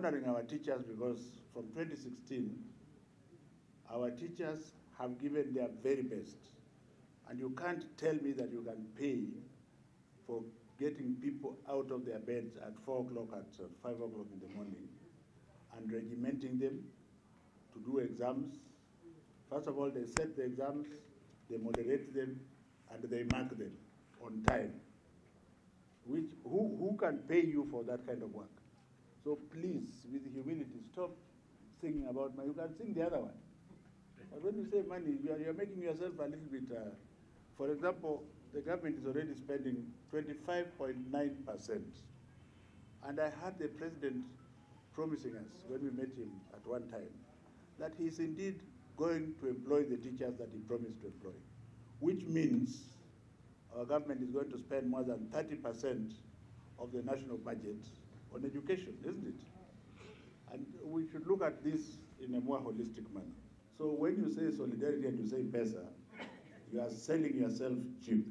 honoring our teachers because from 2016, our teachers have given their very best. And you can't tell me that you can pay for getting people out of their beds at 4 o'clock, at 5 o'clock in the morning, and regimenting them to do exams. First of all, they set the exams, they moderate them, and they mark them on time. Who can pay you for that kind of work? So please, with humility, stop singing about money. You can sing the other one. But when you say money, you're making yourself a little bit, for example, the government is already spending 25.9%. And I heard the president promising us, when we met him at one time, that he's indeed going to employ the teachers that he promised to employ, which means our government is going to spend more than 30% of the national budget on education, isn't it? And we should look at this in a more holistic manner. So when you say solidarity and you say pesa, you are selling yourself cheap.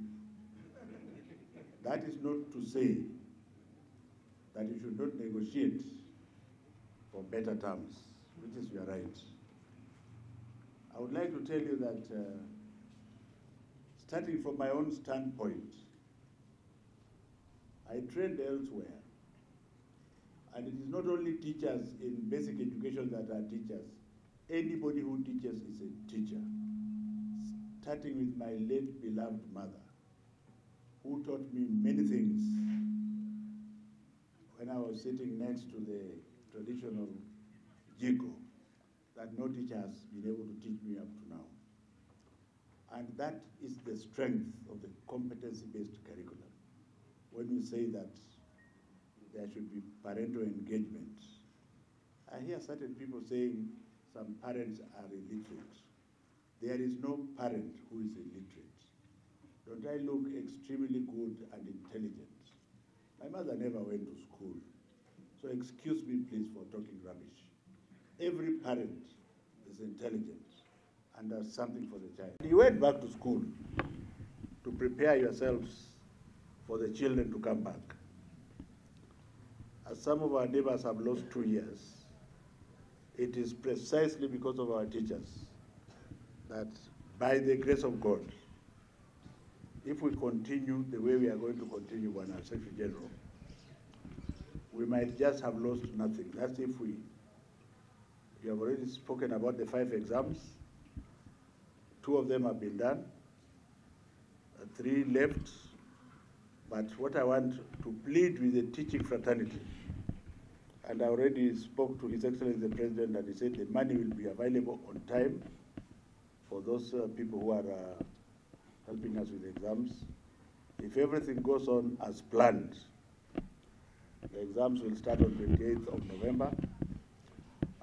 That is not to say that you should not negotiate for better terms, which is your right. I would like to tell you that starting from my own standpoint, I trained elsewhere. And it is not only teachers in basic education that are teachers. Anybody who teaches is a teacher. Starting with my late beloved mother, who taught me many things when I was sitting next to the traditional jiko that no teacher has been able to teach me up to now. And that is the strength of the competency-based curriculum. When we say that there should be parental engagement, I hear certain people saying some parents are illiterate. There is no parent who is illiterate. Don't I look extremely good and intelligent? My mother never went to school, so excuse me please for talking rubbish. Every parent is intelligent and does something for the child. You went back to school to prepare yourselves for the children to come back. As some of our neighbors have lost 2 years, it is precisely because of our teachers that, by the grace of God, if we continue the way we are going to continue, when our Secretary General, we might just have lost nothing. That's if we have already spoken about the 5 exams. 2 of them have been done, 3 left. But what I want to plead with the teaching fraternity, and I already spoke to His Excellency the President, and he said the money will be available on time for those people who are helping us with exams. If everything goes on as planned, the exams will start on 28th of November,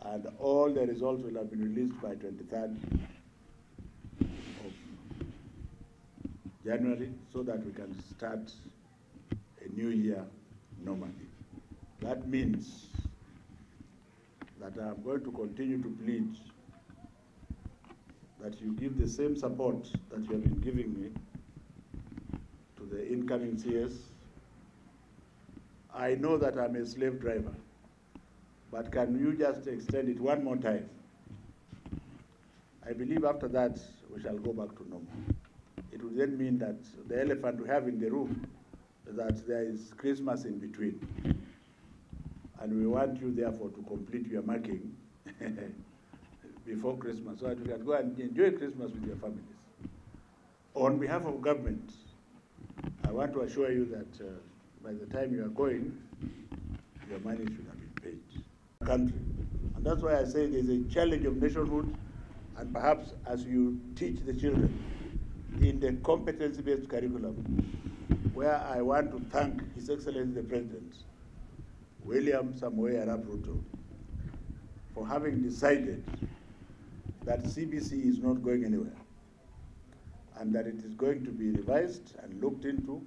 and all the results will have been released by 23rd of January, so that we can start a new year normally. That means that I am going to continue to plead that you give the same support that you have been giving me to the incoming CS. I know that I'm a slave driver, but can you just extend it one more time? I believe after that we shall go back to normal. It will then mean that the elephant we have in the room, that there is Christmas in between. And we want you, therefore, to complete your marking before Christmas, so that you can go and enjoy Christmas with your families. On behalf of government, I want to assure you that by the time you are going, your money should have been paid. Country. And that's why I say there's a challenge of nationhood, and perhaps as you teach the children in the competency-based curriculum, where I want to thank His Excellency the President, William Ruto, for having decided that CBC is not going anywhere, and that it is going to be revised and looked into.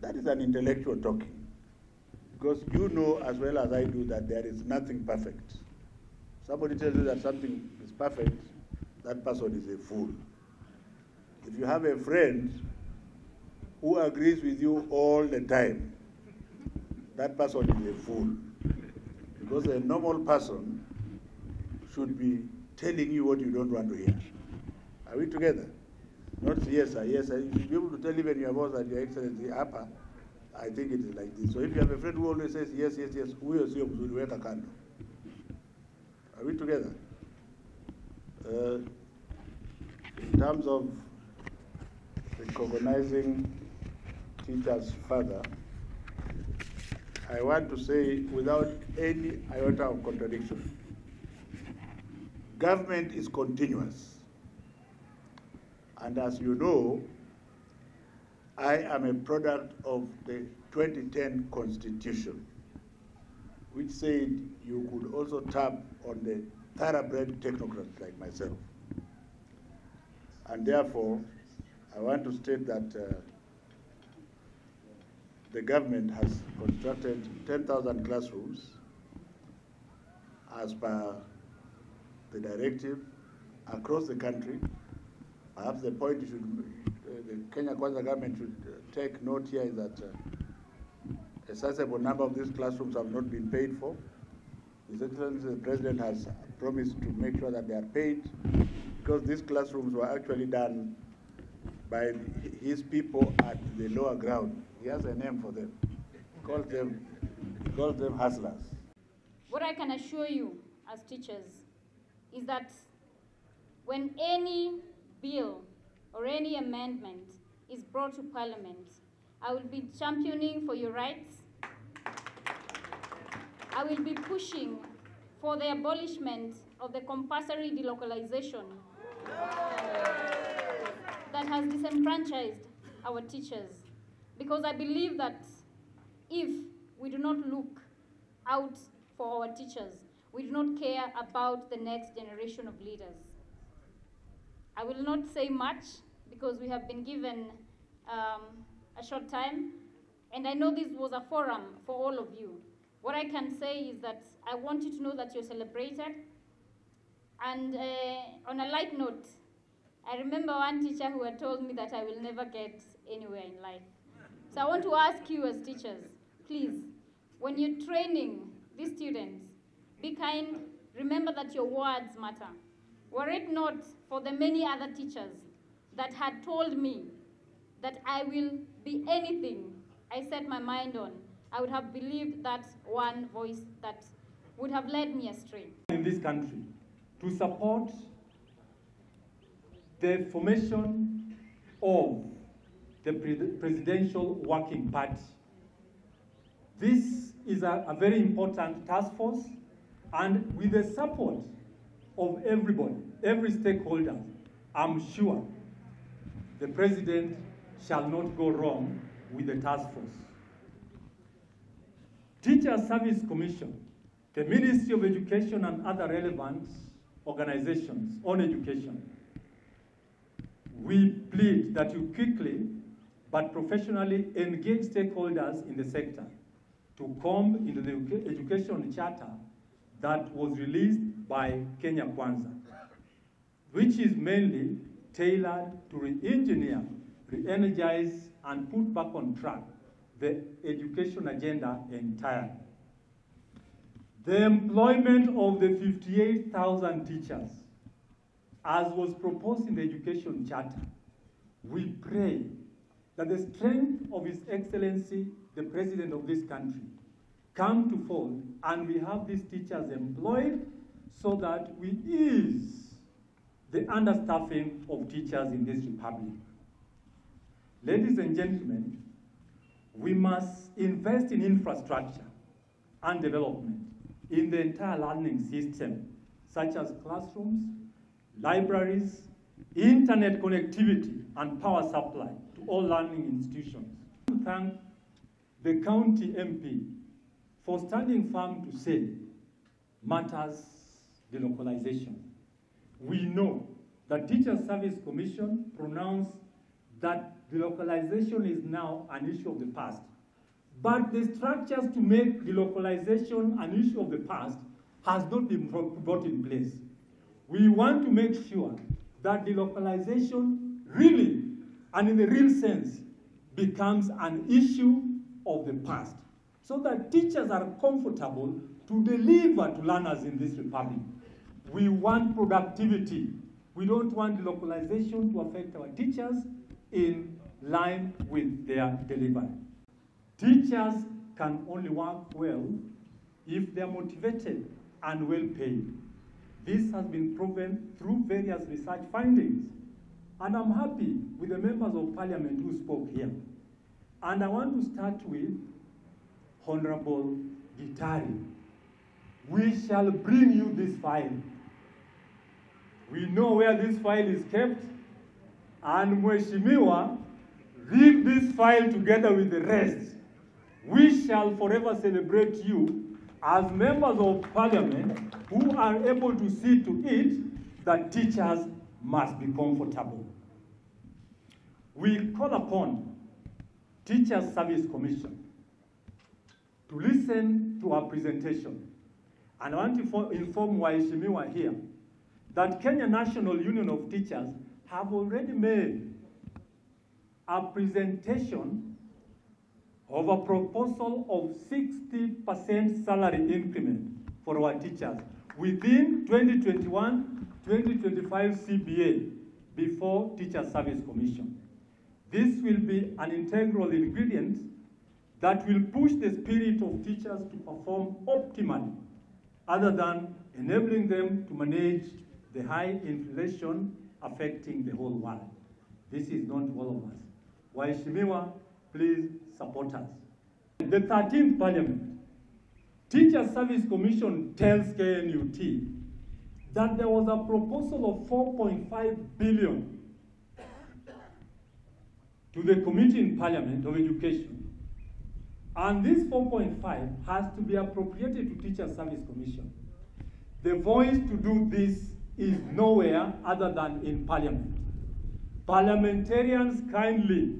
That is an intellectual talking, because you know as well as I do that there is nothing perfect. Somebody tells you that something is perfect, that person is a fool. If you have a friend who agrees with you all the time, that person is a fool. Because a normal person should be telling you what you don't want to hear. Are we together? Not yes, sir, yes, sir. You should be able to tell even your boss that Your Excellency, Upper, I think it is like this. So if you have a friend who always says yes, yes, yes, we also will work a candle. Are we together? In terms of recognizing teachers further, I want to say without any iota of contradiction, government is continuous. And as you know, I am a product of the 2010 Constitution, which said you could also tap on the thoroughbred technocrats like myself. And therefore, I want to state that the government has constructed 10,000 classrooms as per the directive across the country. Perhaps the point you should, the Kenya Kwanza government should take note here is that a sizable number of these classrooms have not been paid for. His Excellency the President has promised to make sure that they are paid, because these classrooms were actually done by his people at the lower ground. He has a name for them. He calls them hustlers. What I can assure you as teachers is that when any bill or any amendment is brought to Parliament, I will be championing for your rights. I will be pushing for the abolishment of the compulsory delocalization that has disenfranchised our teachers, because I believe that if we do not look out for our teachers, we do not care about the next generation of leaders. I will not say much because we have been given a short time, and I know this was a forum for all of you. What I can say is that I want you to know that you're celebrated. And on a light note, I remember one teacher who had told me that I will never get anywhere in life. So I want to ask you as teachers, please, when you're training these students, be kind, remember that your words matter. Were it not for the many other teachers that had told me that I will be anything I set my mind on, I would have believed that one voice that would have led me astray. In this country, to support the formation of the Presidential Working Party. This is a very important task force, and with the support of everybody, every stakeholder, I'm sure the President shall not go wrong with the task force. Teacher Service Commission, the Ministry of Education and other relevant organizations on education, we plead that you quickly but professionally engage stakeholders in the sector to come into the education charter that was released by Kenya Kwanza, which is mainly tailored to re-engineer, re-energize, and put back on track the education agenda entirely. The employment of the 58,000 teachers, as was proposed in the education charter, we pray that the strength of His Excellency, the President of this country, come to fold, and we have these teachers employed so that we ease the understaffing of teachers in this republic. Ladies and gentlemen, we must invest in infrastructure and development in the entire learning system, such as classrooms, libraries, internet connectivity, and power supply to all learning institutions. I want to thank the county MP for standing firm to say matters delocalization. We know that Teacher Service Commission pronounced that delocalization is now an issue of the past. But the structures to make delocalization an issue of the past has not been brought in place. We want to make sure that delocalization really, and in the real sense, becomes an issue of the past, so that teachers are comfortable to deliver to learners in this republic. We want productivity. We don't want localization to affect our teachers in line with their delivery. Teachers can only work well if they are motivated and well paid. This has been proven through various research findings. And I'm happy with the members of parliament who spoke here. And I want to start with Honorable Gitari. We shall bring you this file. We know where this file is kept, and Mheshimiwa, read this file together with the rest. We shall forever celebrate you as members of parliament who are able to see to it that teachers must be comfortable. We call upon Teachers Service Commission to listen to our presentation. And I want to inform Waheshimiwa here that Kenya National Union of Teachers have already made a presentation of a proposal of 60% salary increment for our teachers within 2021-2025 CBA before Teacher Service Commission. This will be an integral ingredient that will push the spirit of teachers to perform optimally, other than enabling them to manage the high inflation affecting the whole world. This is not all of us. Waheshimiwa, please support us. The 13th Parliament, Teacher Service Commission tells KNUT that there was a proposal of 4.5 billion to the Committee in Parliament of Education. And this 4.5 has to be appropriated to Teacher Service Commission. The voice to do this is nowhere other than in Parliament. Parliamentarians kindly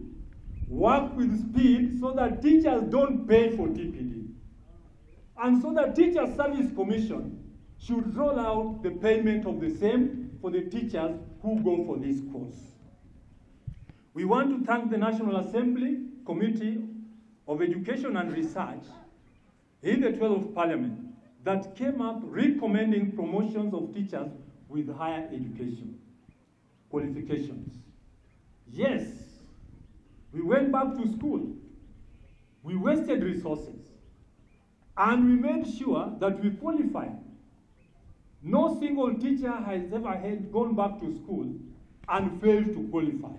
work with speed so that teachers don't pay for TPD. And so that Teacher Service Commission should roll out the payment of the same for the teachers who go for this course. We want to thank the National Assembly Committee of Education and Research in the 12th Parliament that came up recommending promotions of teachers with higher education qualifications. Yes, we went back to school, we wasted resources, and we made sure that we qualified. No single teacher has ever gone back to school and failed to qualify.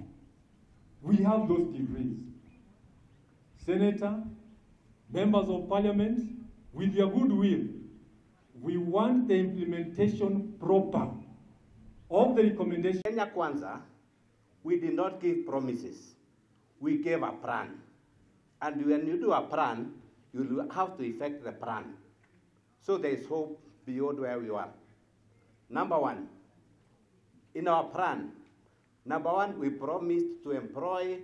We have those degrees. Senator, members of parliament, with your goodwill, we want the implementation proper of the recommendation. Kenya Kwanza, we did not give promises. We gave a plan. And when you do a plan, you have to effect the plan. So there is hope beyond where we are. Number one, in our plan, number one, we promised to employ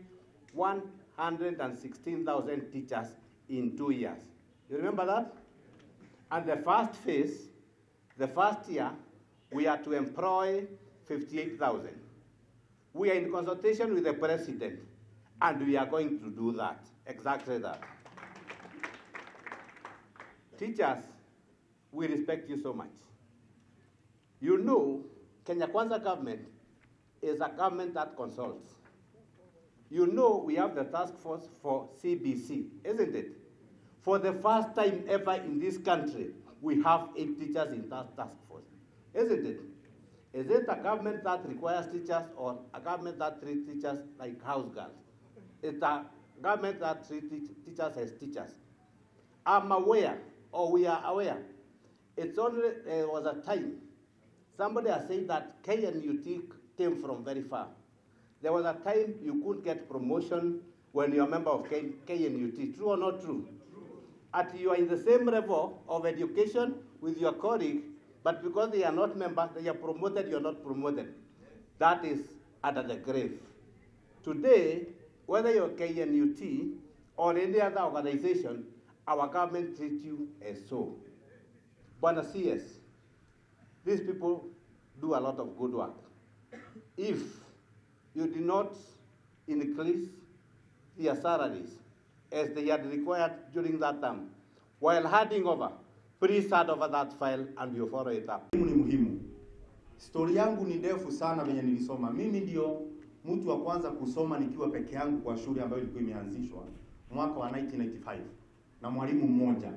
116,000 teachers in 2 years. You remember that? And the first phase, the first year, we are to employ 58,000. We are in consultation with the president, and we are going to do that, exactly that. Teachers, we respect you so much. You know, Kenya Kwanza government is a government that consults. You know we have the task force for CBC, isn't it? For the first time ever in this country, we have 8 teachers in that task force, isn't it? Is it a government that requires teachers or a government that treats teachers like house girls? It's a government that treats teachers as teachers. I'm aware, or we are aware, it's only, there was a time, somebody has said that KNUT came from very far. There was a time you couldn't get promotion when you're a member of KNUT. True or not true? You are in the same level of education with your colleague, but because they are not members, they are promoted, you're not promoted. That is under the grave. Today, whether you're KNUT or any other organization, our government treats you as so. Bwana CS, these people do a lot of good work. If you did not increase their salaries as they had required during that time, while handing over Please start over that file and you follow it up. Ni muhimu. Story yangu ni ndefu sana venye nilisoma. Mimi ndio mtu wa kwanza kusoma nikiwa peke yangu kwa shule ambayo ilikuwa imeanzishwa mwaka wa 1995 na mwalimu mmoja.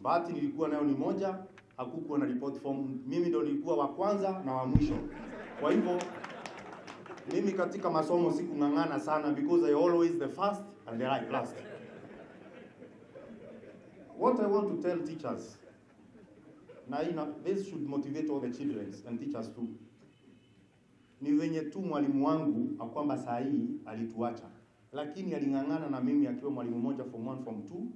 Bahati nilikuwa nayo ni moja, hakukuwa na report form. Mimi ndio nilikuwa wa kwanza na wa mwisho. Kwa hivyo mimi katika masomo sikung'ang'ana sana because I always the first and the last. What I want to tell teachers, na this should motivate all the children and teachers too. Ni wenye tu mwalimu wangu akwamba saa hii alituacha, lakini aling'ang'ana na mimi akiwa mwalimu mmoja form 1 form 2,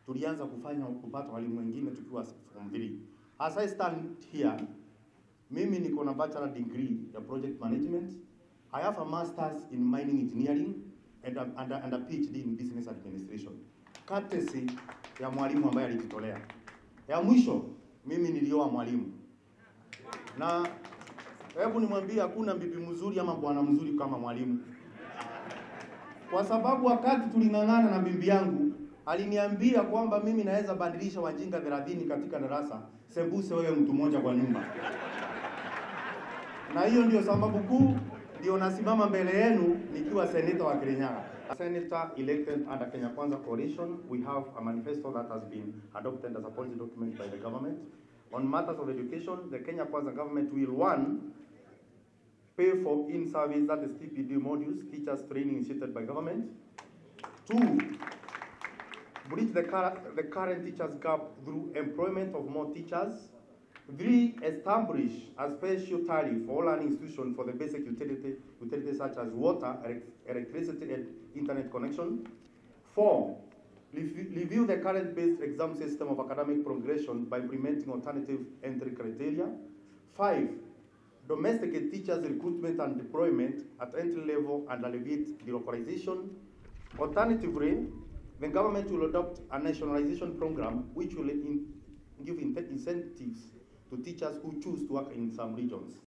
tulianza kupata walimu wengine tukiwa form 3. As I stand here, mimi niko na bachelor degree ya project management. I have a master's in mining engineering and a PhD in business administration. Courtesy ya mwalimu ambaye alijitolea. Ya mwisho, mimi nilioa mwalimu. Na hebu nimwambie hakuna bibi mzuri ama bwana mzuri kama mwalimu. Kwa sababu wakati tuling'ang'ana na bibi yangu, aliniambia kwamba mimi naweza badilisha wajinga 30 katika darasa, sembuse wewe mtu mmoja kwa nyumba. Na hiyo ndio sababu kuu ndio nasimama mbele yenu nikiwa senator wa Kirinyaga. Senator elected under Kenya Kwanza coalition, we have a manifesto that has been adopted as a policy document by the government. On matters of education, the Kenya Kwanza government will 1. Pay for in-service, that is TPD modules, teachers training initiated by government. 2. Bridge the current teachers gap through employment of more teachers. 3. Establish a special tariff for all learning institutions for the basic utilities such as water, electricity, and internet connection. 4. Review the current based exam system of academic progression by implementing alternative entry criteria. 5. Domesticate teachers' recruitment and deployment at entry level and alleviate delocalization. Alternatively, the government will adopt a nationalization program which will give incentives to teachers who choose to work in some regions.